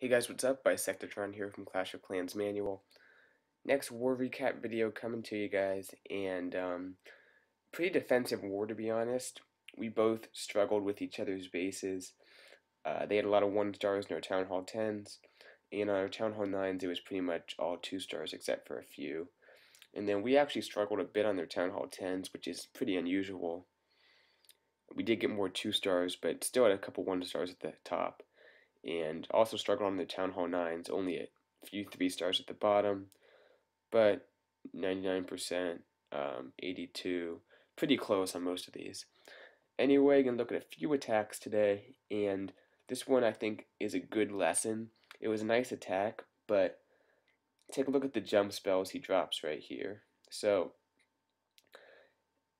Hey guys, what's up? Bisectatron here from Clash of Clans Manual. Next war recap video coming to you guys, and pretty defensive war to be honest. We both struggled with each other's bases. They had a lot of 1 stars in our Town Hall 10s, and on our Town Hall 9s it was pretty much all 2 stars except for a few. And then we actually struggled a bit on their Town Hall 10s, which is pretty unusual. We did get more 2 stars, but still had a couple 1 stars at the top. And also struggled on the Town Hall 9s, only a few 3 stars at the bottom, but 99%, 82, pretty close on most of these. Anyway, gonna look at a few attacks today, and this one I think is a good lesson. It was a nice attack, but take a look at the jump spells he drops right here. So,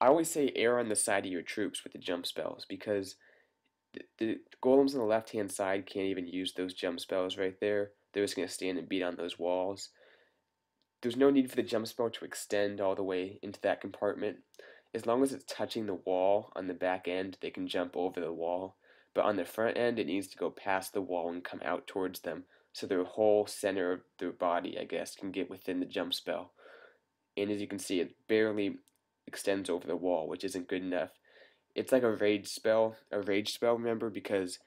I always say err on the side of your troops with the jump spells, because the golems on the left-hand side can't even use those jump spells right there. They're just going to stand and beat on those walls. There's no need for the jump spell to extend all the way into that compartment. As long as it's touching the wall on the back end, they can jump over the wall. But on the front end, it needs to go past the wall and come out towards them, so their whole center of their body, I guess, can get within the jump spell. And as you can see, it barely extends over the wall, which isn't good enough. It's like a rage spell, remember, because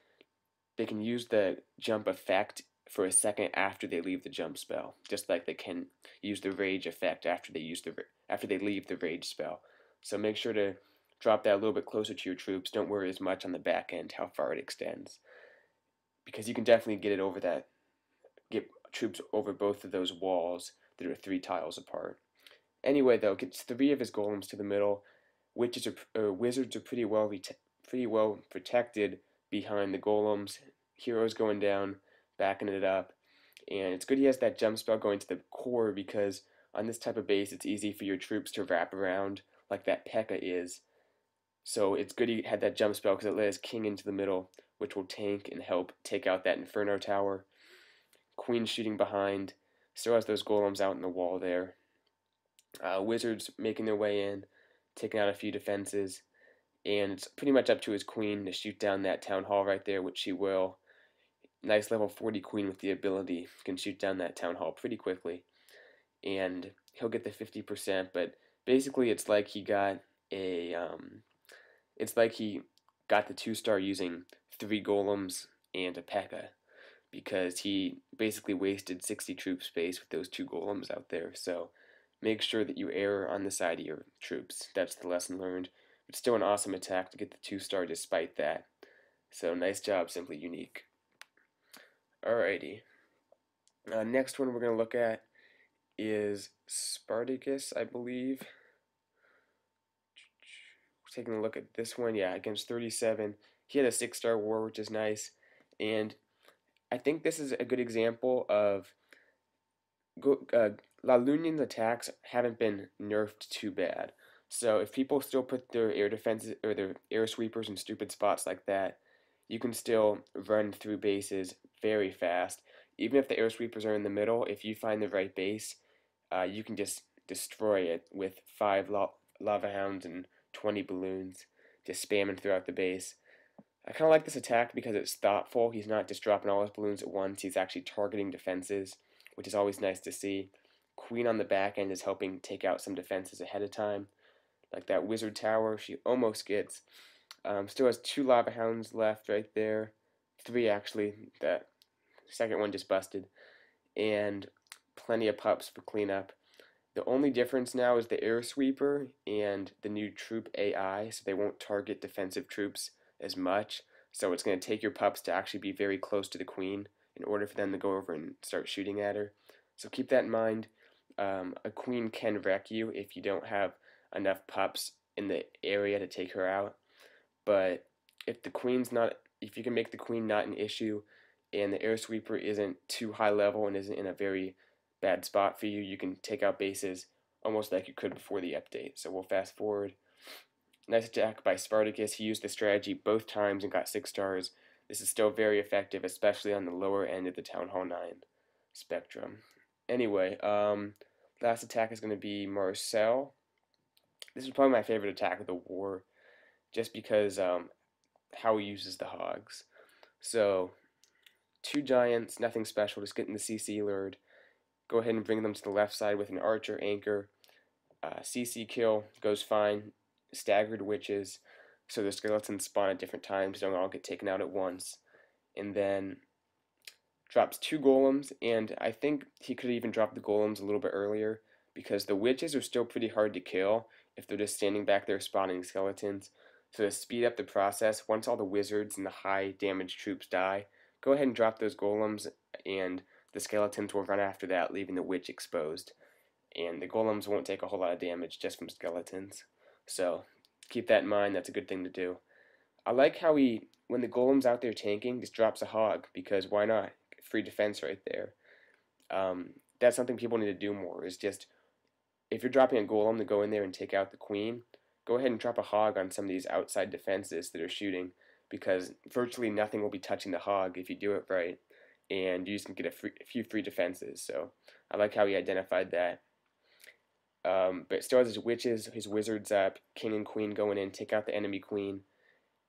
they can use the jump effect for a second after they leave the jump spell, just like they can use the rage effect after they leave the rage spell. So make sure to drop that a little bit closer to your troops. Don't worry as much on the back end how far it extends, because you can definitely get troops over both of those walls that are 3 tiles apart. Anyway, though, gets 3 of his golems to the middle. Wizards are pretty well protected behind the golems. Heroes going down, backing it up, and it's good he has that jump spell going to the core, because on this type of base it's easy for your troops to wrap around like that P.E.K.K.A is. So it's good he had that jump spell because it let his king into the middle, which will tank and help take out that Inferno tower. Queen shooting behind, still has those golems out in the wall there. Wizards making their way in, taking out a few defenses, and it's pretty much up to his queen to shoot down that town hall right there, which she will. Nice level 40 queen with the ability can shoot down that town hall pretty quickly, and he'll get the 50%. But basically, it's like he got the 2 star using 3 golems and a P.E.K.K.A, because he basically wasted 60 troop space with those 2 golems out there. So make sure that you err on the side of your troops. That's the lesson learned. But still an awesome attack to get the 2 star despite that. So nice job, Simply Unique. Alrighty. Next one we're going to look at is Spartacus, I believe. Taking a look at this one, yeah, against 37. He had a 6-star war, which is nice. And I think this is a good example of Lalunian's attacks haven't been nerfed too bad. So if people still put their air defenses or their air sweepers in stupid spots like that, you can still run through bases very fast. Even if the air sweepers are in the middle, if you find the right base, you can just destroy it with 5 lava hounds and 20 balloons, just spamming throughout the base. I kind of like this attack because it's thoughtful. He's not just dropping all his balloons at once. He's actually targeting defenses, which is always nice to see. Queen on the back end is helping take out some defenses ahead of time. Like that wizard tower, she almost gets. Still has 2 lava hounds left right there. 3 actually. That second one just busted. And plenty of pups for cleanup. The only difference now is the air sweeper and the new troop AI, so they won't target defensive troops as much. So it's going to take your pups to actually be very close to the queen in order for them to go over and start shooting at her. So keep that in mind. A queen can wreck you if you don't have enough pups in the area to take her out. But if you can make the queen not an issue, and the air sweeper isn't too high level and isn't in a very bad spot for you, you can take out bases almost like you could before the update. So we'll fast forward. Nice attack by Spartacus. He used the strategy both times and got 6 stars. This is still very effective, especially on the lower end of the Town Hall 9 spectrum. Anyway, last attack is going to be Marcel. This is probably my favorite attack of the war, just because how he uses the hogs. So 2 giants, nothing special, just getting the CC lured. Go ahead and bring them to the left side with an archer anchor. CC kill goes fine. Staggered witches, so the skeletons spawn at different times, don't all get taken out at once. And then drops 2 golems, and I think he could even drop the golems a little bit earlier because the witches are still pretty hard to kill if they're just standing back there spawning skeletons. So to speed up the process, once all the wizards and the high damage troops die, go ahead and drop those golems, and the skeletons will run after that, leaving the witch exposed. And the golems won't take a whole lot of damage just from skeletons. So keep that in mind, that's a good thing to do. I like how he, when the golem's out there tanking, just drops a hog, because why not? Free defense right there. That's something people need to do more, is just, if you're dropping a golem to go in there and take out the queen, go ahead and drop a hog on some of these outside defenses that are shooting, because virtually nothing will be touching the hog if you do it right, and you just can get a few free defenses. So I like how he identified that. But still has his witches, his wizards up, king and queen going in, take out the enemy queen,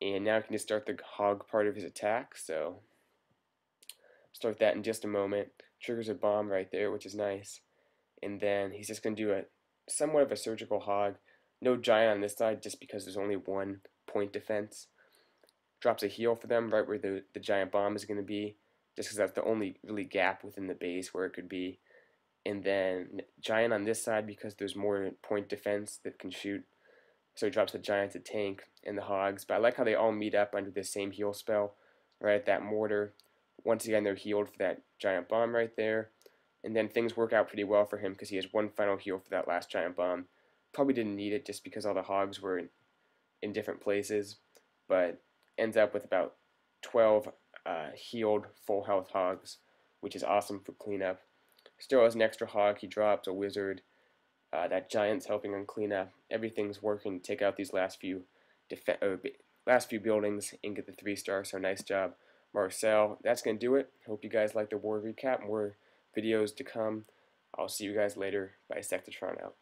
and now he can just start the hog part of his attack. So start that in just a moment. Triggers a bomb right there, which is nice. And then he's just going to do a somewhat of a surgical hog. No giant on this side just because there's only 1 point defense. Drops a heal for them right where the giant bomb is going to be, just because that's the only really gap within the base where it could be. And then giant on this side because there's more point defense that can shoot. So he drops the giant to tank and the hogs. But I like how they all meet up under the same heal spell right at that mortar. Once again, they're healed for that giant bomb right there. And then things work out pretty well for him because he has 1 final heal for that last giant bomb. Probably didn't need it just because all the hogs were in different places. But ends up with about 12 healed full health hogs, which is awesome for cleanup. Still has an extra hog, he drops a wizard. That giant's helping him clean up. Everything's working to take out these last few buildings and get the 3 stars, so nice job, Marcel. That's going to do it. Hope you guys like the war recap. More videos to come. I'll see you guys later. Bisectatron out.